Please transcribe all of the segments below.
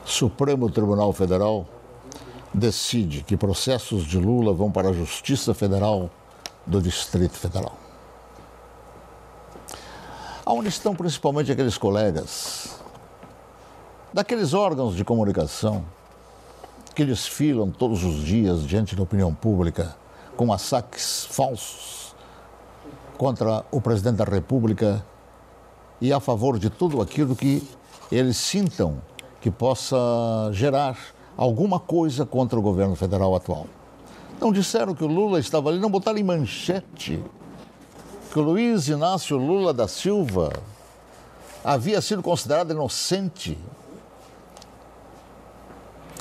Supremo Tribunal Federal decide que processos de Lula vão para a Justiça Federal do Distrito Federal. Onde estão principalmente aqueles colegas daqueles órgãos de comunicação que desfilam todos os dias diante da opinião pública com ataques falsos contra o presidente da República e a favor de tudo aquilo que eles sintam que possa gerar alguma coisa contra o governo federal atual. Não disseram que o Lula estava ali, não botaram em manchete que o Luiz Inácio Lula da Silva havia sido considerado inocente,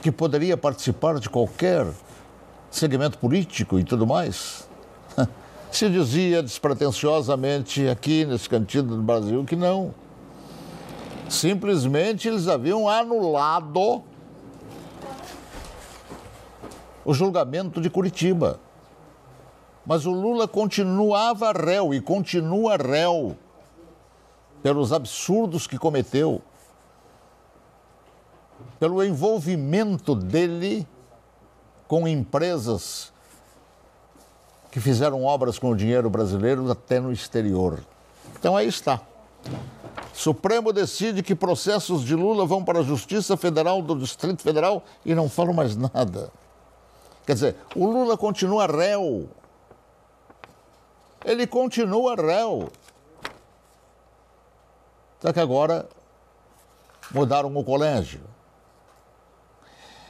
que poderia participar de qualquer segmento político e tudo mais. Se dizia despretensiosamente aqui nesse cantinho do Brasil que não. Simplesmente eles haviam anulado o julgamento de Curitiba. Mas o Lula continuava réu e continua réu pelos absurdos que cometeu, pelo envolvimento dele com empresas que fizeram obras com o dinheiro brasileiro até no exterior. Então aí está. Supremo decide que processos de Lula vão para a Justiça Federal do Distrito Federal e não falam mais nada. Quer dizer, o Lula continua réu. Ele continua réu. Só que agora mudaram o colégio.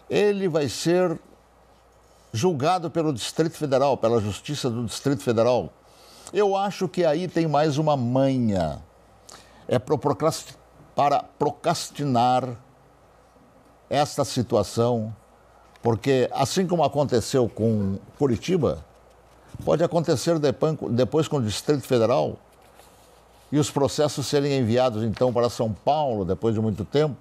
Ele vai ser julgado pelo Distrito Federal, pela Justiça do Distrito Federal. Eu acho que aí tem mais uma manha. É para procrastinar esta situação, porque assim como aconteceu com Curitiba, pode acontecer depois com o Distrito Federal e os processos serem enviados então para São Paulo depois de muito tempo.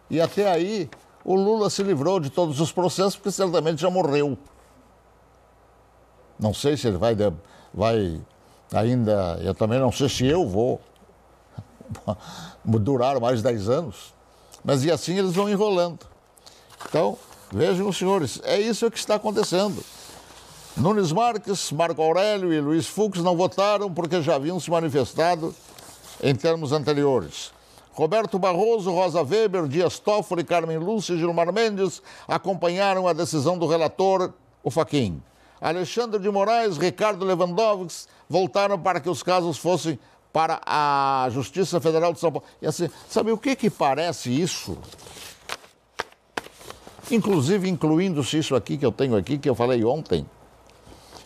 E até aí o Lula se livrou de todos os processos porque certamente já morreu. Não sei se ele vai ainda, eu também não sei se eu vou durar mais de 10 anos, mas e assim eles vão enrolando. Então, vejam os senhores, é isso que está acontecendo. Nunes Marques, Marco Aurélio e Luiz Fux não votaram porque já haviam se manifestado em termos anteriores. Roberto Barroso, Rosa Weber, Dias Toffoli, Carmen Lúcia e Gilmar Mendes acompanharam a decisão do relator, o Fachin. Alexandre de Moraes, Ricardo Lewandowski voltaram para que os casos fossem para a Justiça Federal de São Paulo. E assim, sabe o que parece isso? Inclusive, incluindo-se isso aqui que eu tenho aqui, que eu falei ontem,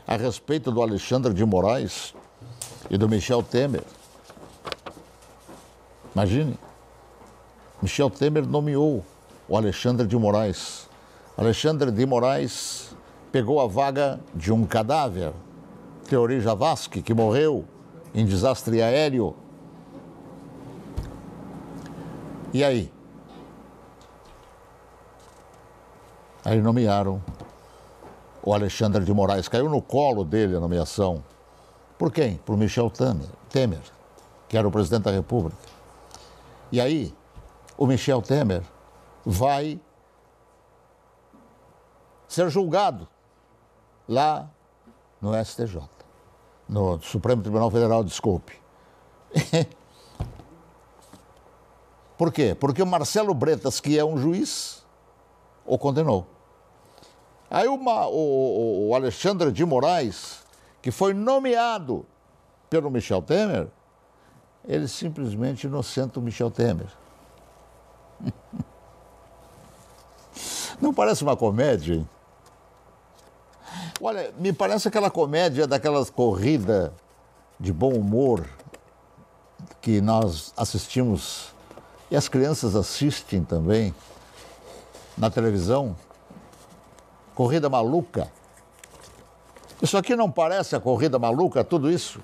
a respeito do Alexandre de Moraes e do Michel Temer. Imagine, Michel Temer nomeou o Alexandre de Moraes. Alexandre de Moraes pegou a vaga de um cadáver, Teori Zavascki, que morreu em desastre aéreo. E aí? Aí nomearam o Alexandre de Moraes. Caiu no colo dele a nomeação. Por quem? Por Michel Temer, que era o presidente da República. E aí, o Michel Temer vai ser julgado lá no STJ, no Supremo Tribunal Federal, desculpe. Por quê? Porque o Marcelo Bretas, que é um juiz, o condenou. Aí o Alexandre de Moraes, que foi nomeado pelo Michel Temer, ele simplesmente inocenta o Michel Temer. Não parece uma comédia, hein? Olha, me parece aquela comédia daquelas corridas de bom humor que nós assistimos, e as crianças assistem também na televisão. Corrida maluca. Isso aqui não parece a corrida maluca, tudo isso?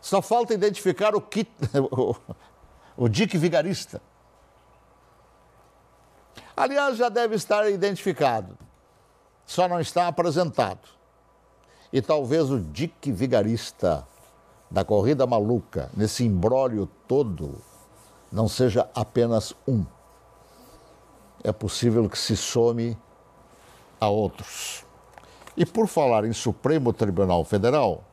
Só falta identificar o Dick Vigarista. Aliás, já deve estar identificado, só não está apresentado. E talvez o Dick Vigarista da corrida maluca, nesse imbróglio todo, não seja apenas um. É possível que se some a outros. E por falar em Supremo Tribunal Federal,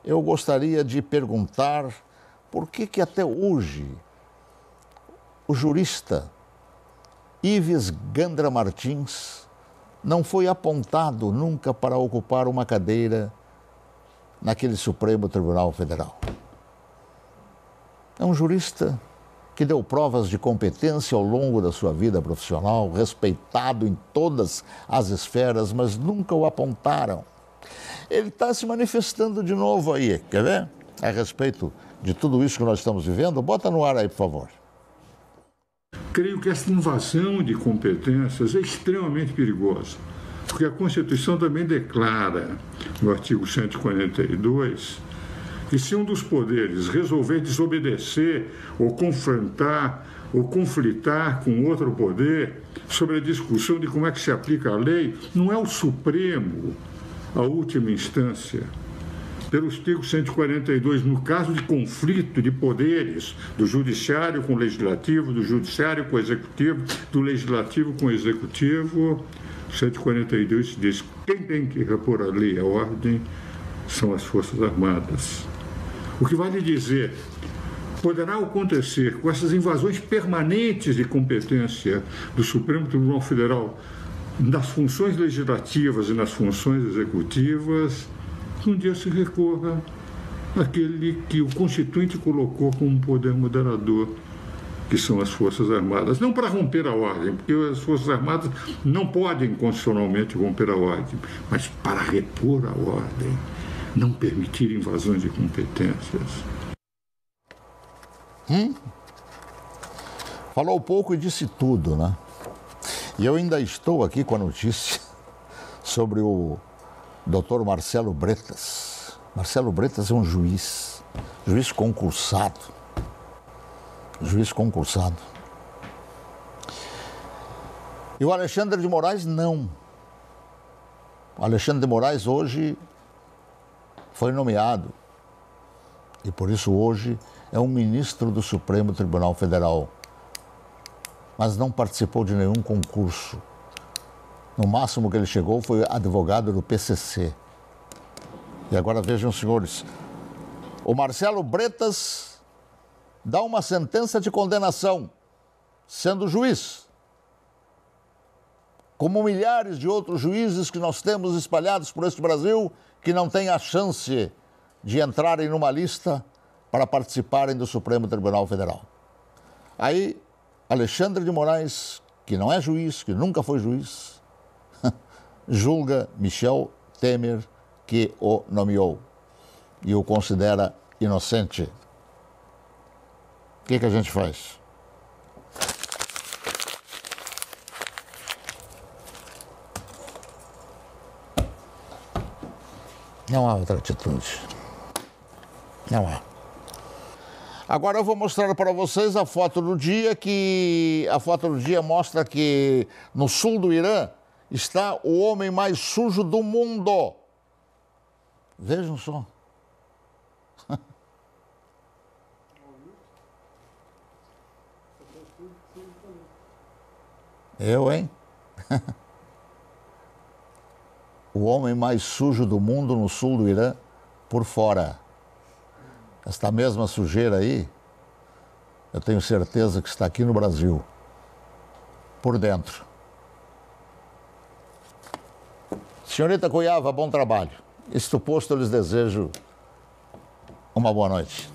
eu gostaria de perguntar por que até hoje o jurista Ives Gandra Martins não foi apontado nunca para ocupar uma cadeira naquele Supremo Tribunal Federal. É um jurista que deu provas de competência ao longo da sua vida profissional, respeitado em todas as esferas, mas nunca o apontaram. Ele está se manifestando de novo aí, quer ver? A respeito de tudo isso que nós estamos vivendo. Bota no ar aí, por favor. Creio que essa invasão de competências é extremamente perigosa, porque a Constituição também declara, no artigo 142, que se um dos poderes resolver desobedecer ou confrontar ou conflitar com outro poder sobre a discussão de como é que se aplica a lei, não é o Supremo a última instância. Pelo artigo 142, no caso de conflito de poderes do Judiciário com o Legislativo, do Judiciário com o Executivo, do Legislativo com o Executivo, 142 diz que quem tem que repor a lei e a ordem são as Forças Armadas. O que vale dizer, poderá acontecer com essas invasões permanentes de competência do Supremo Tribunal Federal nas funções legislativas e nas funções executivas, que um dia se recorra àquele que o Constituinte colocou como poder moderador, que são as Forças Armadas. Não para romper a ordem, porque as Forças Armadas não podem constitucionalmente romper a ordem, mas para repor a ordem, não permitir invasões de competências. Falou pouco e disse tudo, né? E eu ainda estou aqui com a notícia sobre o Dr. Marcelo Bretas. Marcelo Bretas é um juiz concursado. Juiz concursado. E o Alexandre de Moraes não. O Alexandre de Moraes hoje foi nomeado. E por isso hoje é um ministro do Supremo Tribunal Federal. Mas não participou de nenhum concurso. No máximo que ele chegou foi advogado do PCC. E agora vejam, senhores, o Marcelo Bretas dá uma sentença de condenação, sendo juiz. Como milhares de outros juízes que nós temos espalhados por este Brasil, que não têm a chance de entrarem numa lista para participarem do Supremo Tribunal Federal. Aí, Alexandre de Moraes, que não é juiz, que nunca foi juiz, julga Michel Temer, que o nomeou, e o considera inocente. O que a gente faz? Não há outra atitude. Não há. Agora eu vou mostrar para vocês a foto do dia, a foto do dia mostra que no sul do Irã está o homem mais sujo do mundo. Vejam só. Eu, hein? O homem mais sujo do mundo no sul do Irã, por fora. Esta mesma sujeira aí, eu tenho certeza que está aqui no Brasil, por dentro. Senhorita Cuiava, bom trabalho. Isto posto, eu lhes desejo uma boa noite.